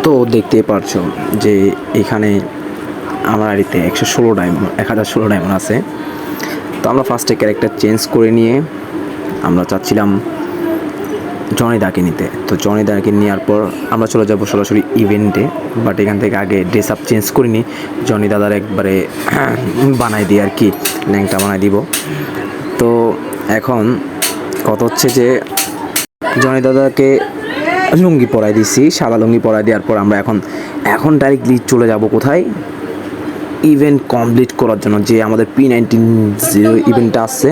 তো দেখতেই পারছো যে এখানে আমার আইডিতে 116 ডায়মন্ড 1016 ডায়মন্ড আছে। তো আমরা ফার্স্টে ক্যারেক্টার চেঞ্জ করে নিয়ে আমরা চাচ্ছিলাম জনি দাকে নিতে। তো জনি দাকে নেওয়ার পর আমরা চলে যাবো সরাসরি ইভেন্টে, বাট এখান থেকে আগে ড্রেস আপ চেঞ্জ করে নিই, জনি দাদার একবারে বানাই দিই আর কি, ল্যাংটা বানাই দিব। তো এখন কথা হচ্ছে যে জনি দাদাকে লুঙ্গি পরাই দিছি, সাদা লুঙ্গি পরাই দেওয়ার পর আমরা এখন ডাইরেক্টলি চলে যাব কোথায়, ইভেন্ট কমপ্লিট করার জন্য, যে আমাদের P19 ইভেন্টটা আসছে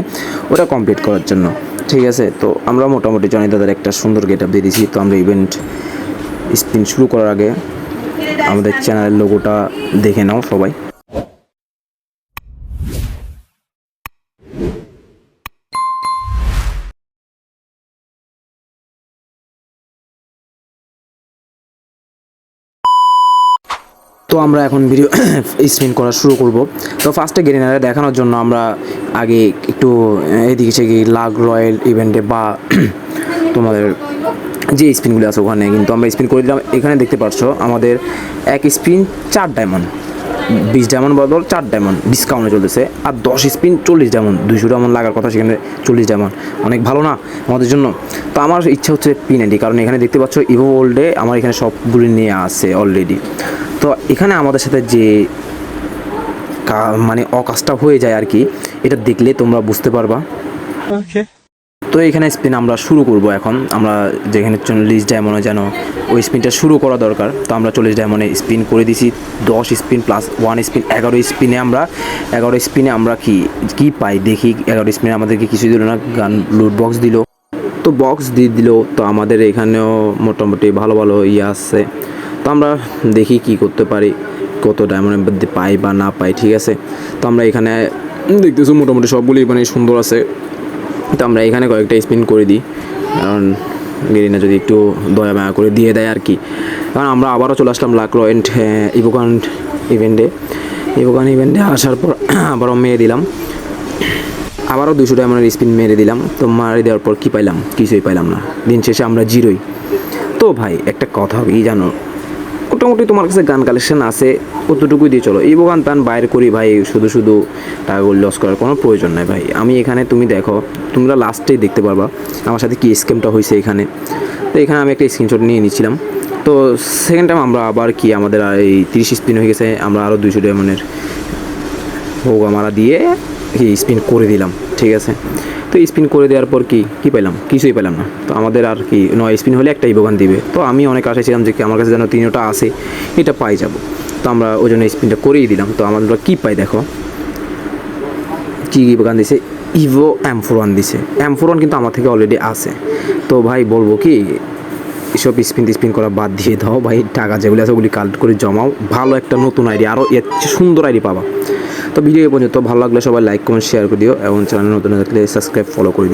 ওটা কমপ্লিট করার জন্য। ঠিক আছে, তো আমরা মোটামুটি জনি দাদার একটা সুন্দর গেট আপ দিয়ে দিয়েছি। তো আমরা ইভেন্ট স্পিন শুরু করার আগে আমাদের চ্যানেলের লোগোটা দেখে নাও সবাই। তো আমরা এখন ভিডিও স্পিন করা শুরু করব। তো ফার্স্টে গেরিনারে দেখানোর জন্য আমরা আগে একটু এদিকে সেদিকে লাগ রয়্যাল ইভেন্টে বা তোমাদের যে স্পিনগুলো আছে ওখানে কিন্তু আমরা স্পিন করে দিলাম। এখানে দেখতে পাচ্ছ আমাদের এক স্পিন 4 ডায়মন্ড, 20 ডায়মন্ড বদল 4 ডায়মন্ড ডিসকাউন্টে চলতেছে, আর 10 স্পিন 40 ডায়মন্ড, 200 ডায়মন্ড লাগার কথা সেখানে 40 ডায়মন্ড, অনেক ভালো না আমাদের জন্য। তো আমার ইচ্ছা হচ্ছে P90, কারণ এখানে দেখতে পাচ্ছ ইভো ওল্ডে আমার এখানে সবগুলি নিয়ে আসে অলরেডি। তো এখানে আমাদের সাথে যে মানে অকাজটা হয়ে যায় আর কি, এটা দেখলে তোমরা বুঝতে পারবা। ওকে, তো এখানে স্পিন আমরা শুরু করব। এখন আমরা যেখানে 40 ডায়মন্ডে যেন ওই স্পিনটা শুরু করা দরকার, তো আমরা 40 ডায়মন্ডে স্পিন করে দিছি। 10 স্পিন প্লাস 1 স্পিন, 11 স্পিনে আমরা কি পাই দেখি। 11 স্পিনে আমাদেরকে কিছু দিল না, গান লুট বক্স দিল, তো বক্স দিয়ে দিল। তো আমাদের এখানেও মোটামুটি ভালো ভালো ইয়ে আসছে। তো আমরা দেখি কি করতে পারি, কত ডায়মন্ডের মধ্যে পাই বা না পাই। ঠিক আছে, তো আমরা এখানে দেখতেছি মোটামুটি সবগুলি মানে সুন্দর আছে। তো আমরা এখানে কয়েকটা স্পিন করে দিই, কারণ গেরিনা যদি একটু দয়া মায়া করে দিয়ে দেয় আর কি। কারণ আমরা আবারও চলে আসলাম লাক রয়েন্ট ইভোকান ইভেন্টে আসার পর আবারও মেরে দিলাম, আবারও 200 ডায়মন্ডের স্পিন মেরে দিলাম। তো মারি দেওয়ার পর কী পাইলাম, কিছুই পাইলাম না, দিন শেষে আমরা জিরোই। তো ভাই একটা কথা কি জানো, মোটামুটি তোমার কাছে গান কালেকশন আছে কতটুকুই দিয়ে চলো, ইভো গান তান বাইর করি ভাই, শুধু টাকাগুলো লস করার কোনো প্রয়োজন নাই ভাই। আমি এখানে তুমি দেখো, তোমরা লাস্টেই দেখতে পারবা আমার সাথে কি স্ক্যামটা হয়েছে এখানে। তো এখানে আমি একটা স্ক্রিনশট নিয়ে নিচ্ছিলাম। তো সেকেন্ড টাইম আমরা আবার আমাদের এই 30 স্পিন হয়ে গেছে, আমরা আরও 200 ডায়মন্ডের হোক আমরা দিয়ে স্পিন করে দিলাম। ঠিক আছে, তো স্পিন করে দেওয়ার পর কি পেলাম, কিছুই পেলাম না। তো আমাদের আর 9 স্পিন হলে একটা ইভোগান দিবে। তো আমি অনেক আশা ছিলাম যে আমার কাছে যেন 3টা আসে, এটা পাই যাব। তো আমরা ওই জন্য স্পিনটা করেই দিলাম। তো আমাদের কী পাই দেখো, কি ইভোগান দিছে, ইভো M41 দিছে। M41 কিন্তু আমার থেকে অলরেডি আছে। তো ভাই বলবো কি, এসব স্পিন করা বাদ দিয়ে দাও ভাই, টাকা যেগুলি আছে ওগুলি কালেক্ট করে জমাও, ভালো একটা নতুন আইডি, আরও এর সুন্দর আইডি পাবা। তো ভিডিও পর্যন্ত ভালো লাগলে সবাই লাইক কমেন্ট শেয়ার করে দিও, এবং চ্যানেল নতুন থাকলে সাবস্ক্রাইব ফলো করে দিও।